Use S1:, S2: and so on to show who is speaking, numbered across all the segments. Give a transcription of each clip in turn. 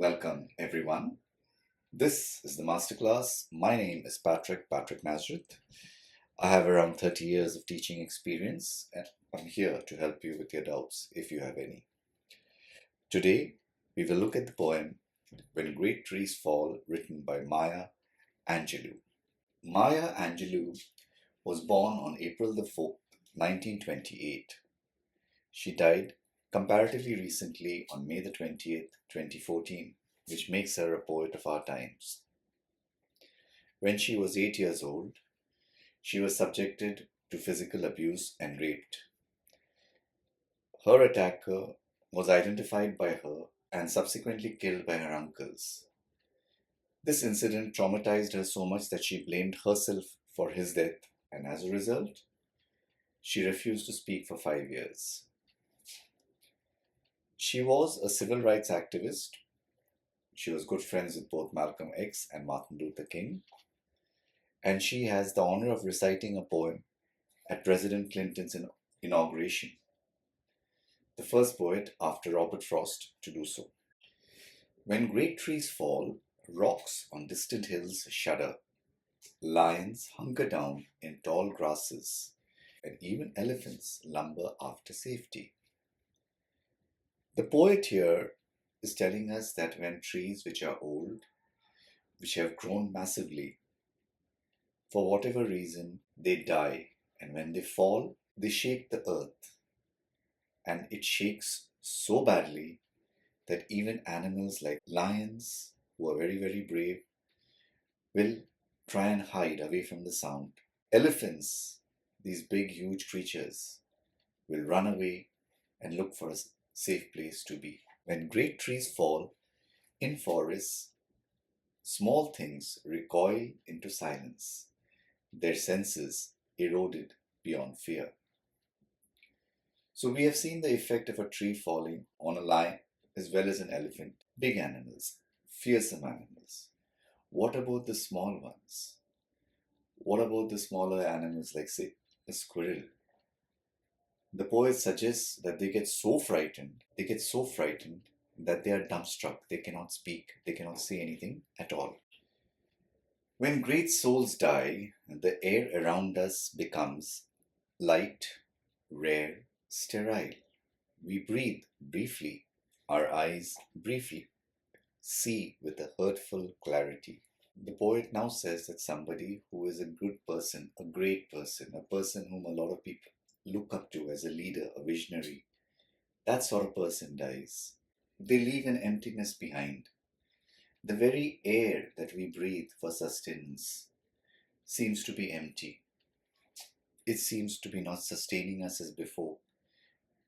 S1: Welcome, everyone. This is the MasterClass. My name is Patricknazareth. I have around 30 years of teaching experience, and I'm here to help you with your doubts if you have any. Today, we will look at the poem When Great Trees Fall, written by Maya Angelou. Maya Angelou was born on April the 4th, 1928. She died comparatively recently on May the 20th, 2014, which makes her a poet of our times. When she was 8 years old, she was subjected to physical abuse and raped. Her attacker was identified by her and subsequently killed by her uncles. This incident traumatized her so much that she blamed herself for his death, and as a result, she refused to speak for 5 years. She was a civil rights activist. She was good friends with both Malcolm X and Martin Luther King. And she has the honor of reciting a poem at President Clinton's inauguration, the first poet after Robert Frost to do so. When great trees fall, rocks on distant hills shudder. Lions hunker down in tall grasses, and even elephants lumber after safety. The poet here is telling us that when trees which are old, which have grown massively, for whatever reason, they die, and when they fall, they shake the earth. And it shakes so badly that even animals like lions, who are very, very brave, will try and hide away from the sound. Elephants, these big, huge creatures, will run away and look for a safe place to be. When great trees fall in forests, small things recoil into silence, their senses eroded beyond fear. So we have seen the effect of a tree falling on a lion as well as an elephant, big animals, fearsome animals. What about the small ones? What about the smaller animals like, say, a squirrel? The poet suggests that they get so frightened that they are dumbstruck, they cannot speak, they cannot say anything at all. When great souls die, the air around us becomes light, rare, sterile. We breathe briefly, our eyes briefly see with a hurtful clarity. The poet now says that somebody who is a good person, a great person, a person whom a lot of people look up to as a leader, a visionary, that sort of person dies. They leave an emptiness behind. The very air that we breathe for sustenance seems to be empty. It seems to be not sustaining us as before,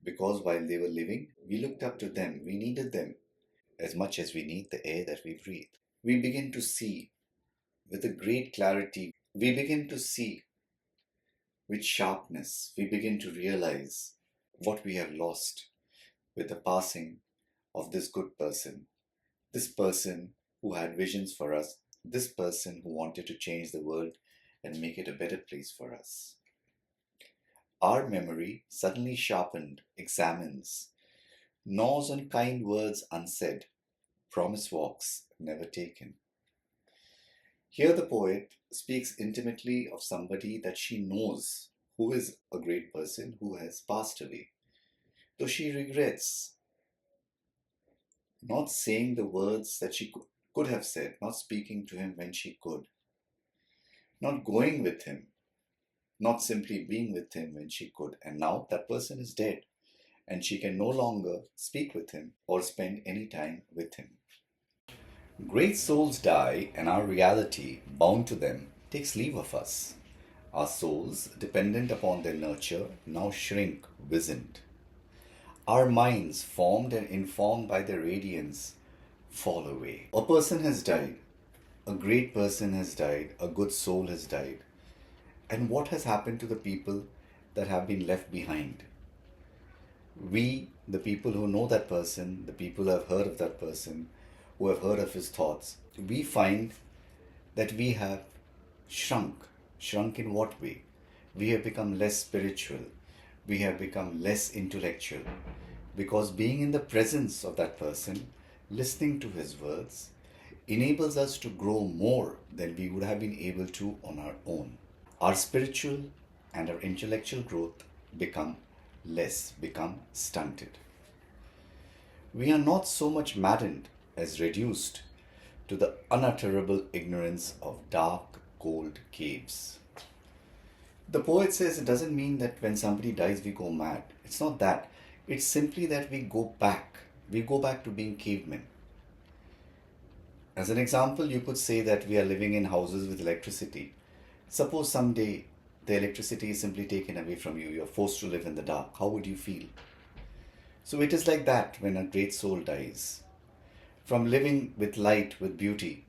S1: because while they were living, we looked up to them, we needed them as much as we need the air that we breathe. We begin to see with a great clarity, we begin to see with sharpness, we begin to realize what we have lost with the passing of this good person, this person who had visions for us, this person who wanted to change the world and make it a better place for us. Our memory, suddenly sharpened, examines, gnaws on kind words unsaid, promise walks never taken. Here the poet speaks intimately of somebody that she knows who is a great person who has passed away, though she regrets not saying the words that she could have said, not speaking to him when she could, not going with him, not simply being with him when she could. And now that person is dead, and she can no longer speak with him or spend any time with him. Great souls die, and our reality, bound to them, takes leave of us. Our souls, dependent upon their nurture, now shrink, wizened. Our minds, formed and informed by their radiance, fall away. A person has died. A great person has died. A good soul has died. And what has happened to the people that have been left behind? We, the people who know that person, the people who have heard of that person, who have heard of his thoughts, we find that we have shrunk. Shrunk in what way? We have become less spiritual. We have become less intellectual. Because being in the presence of that person listening to his words, enables us to grow more than we would have been able to on our own. Our spiritual and our intellectual growth become become stunted. We are not so much maddened as reduced to the unutterable ignorance of dark, cold caves. The poet says it doesn't mean that when somebody dies we go mad. It's not that. It's simply that we go back. We go back to being cavemen. As an example, you could say that we are living in houses with electricity. Suppose someday the electricity is simply taken away from you. You're forced to live in the dark. How would you feel? So it is like that when a great soul dies. From living with light, with beauty,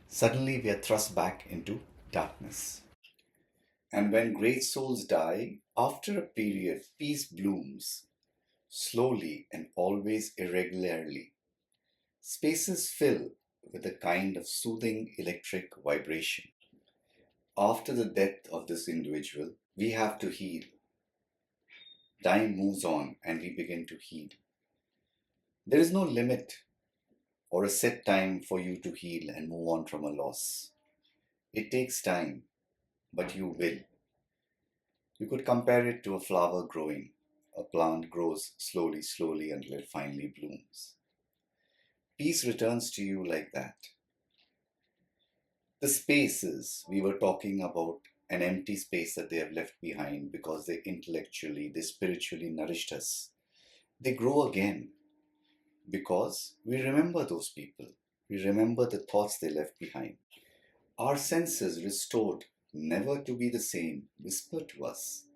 S1: suddenly we are thrust back into darkness. And when great souls die, after a period, peace blooms, slowly and always irregularly. Spaces fill with a kind of soothing electric vibration. After the death of this individual, we have to heal. Time moves on and we begin to heal. There is no limit or a set time for you to heal and move on from a loss. It takes time, but you will. You could compare it to a flower growing. A plant grows slowly, slowly until it finally blooms. Peace returns to you like that. The spaces we were talking about, an empty space that they have left behind because they intellectually, they spiritually nourished us. They grow again because we remember those people. We remember the thoughts they left behind. Our senses restored, never to be the same, whisper to us.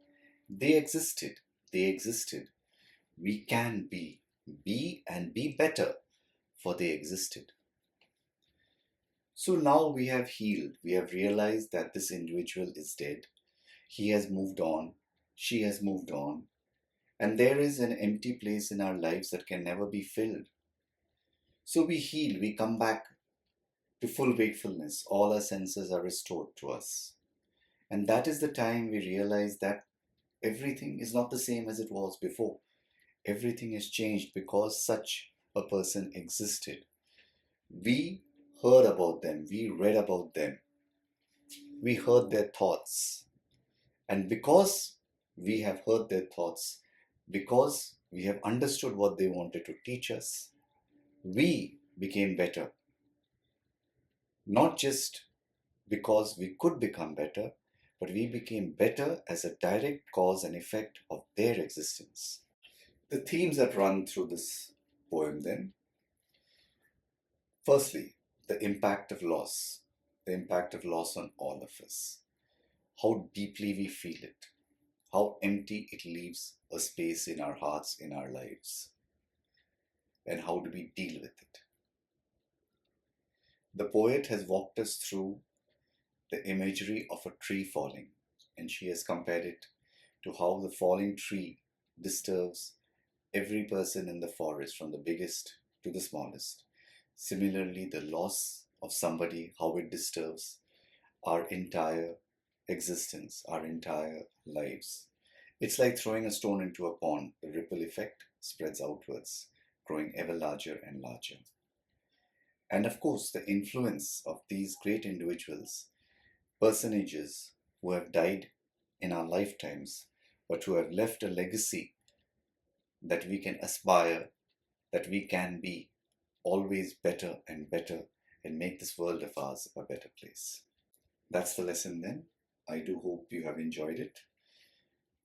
S1: They existed. They existed. We can be and be better, for they existed. So now we have healed. We have realized that this individual is dead. He has moved on. She has moved on. And there is an empty place in our lives that can never be filled. So we heal. We come back to full wakefulness. All our senses are restored to us. And that is the time we realize that everything is not the same as it was before. Everything has changed because such a person existed. We heard about them, we read about them, we heard their thoughts. And because we have heard their thoughts, because we have understood what they wanted to teach us, we became better. Not just because we could become better, but we became better as a direct cause and effect of their existence. The themes that run through this poem then. Firstly, the impact of loss on all of us. How deeply we feel it, how empty it leaves a space in our hearts, in our lives, and how do we deal with it. The poet has walked us through the imagery of a tree falling, and she has compared it to how the falling tree disturbs every person in the forest, from the biggest to the smallest. Similarly, the loss of somebody, how it disturbs our entire existence, our entire lives. It's like throwing a stone into a pond. The ripple effect spreads outwards, growing ever larger and larger. And of course, the influence of these great individuals, personages who have died in our lifetimes, but who have left a legacy that we can aspire, that we can be always better and better and make this world of ours a better place. That's the lesson then. I do hope you have enjoyed it.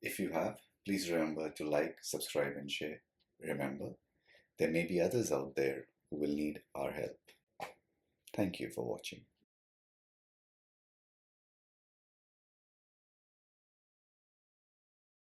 S1: If you have, please remember to like, subscribe, and share. Remember, there may be others out there who will need our help. Thank you for watching.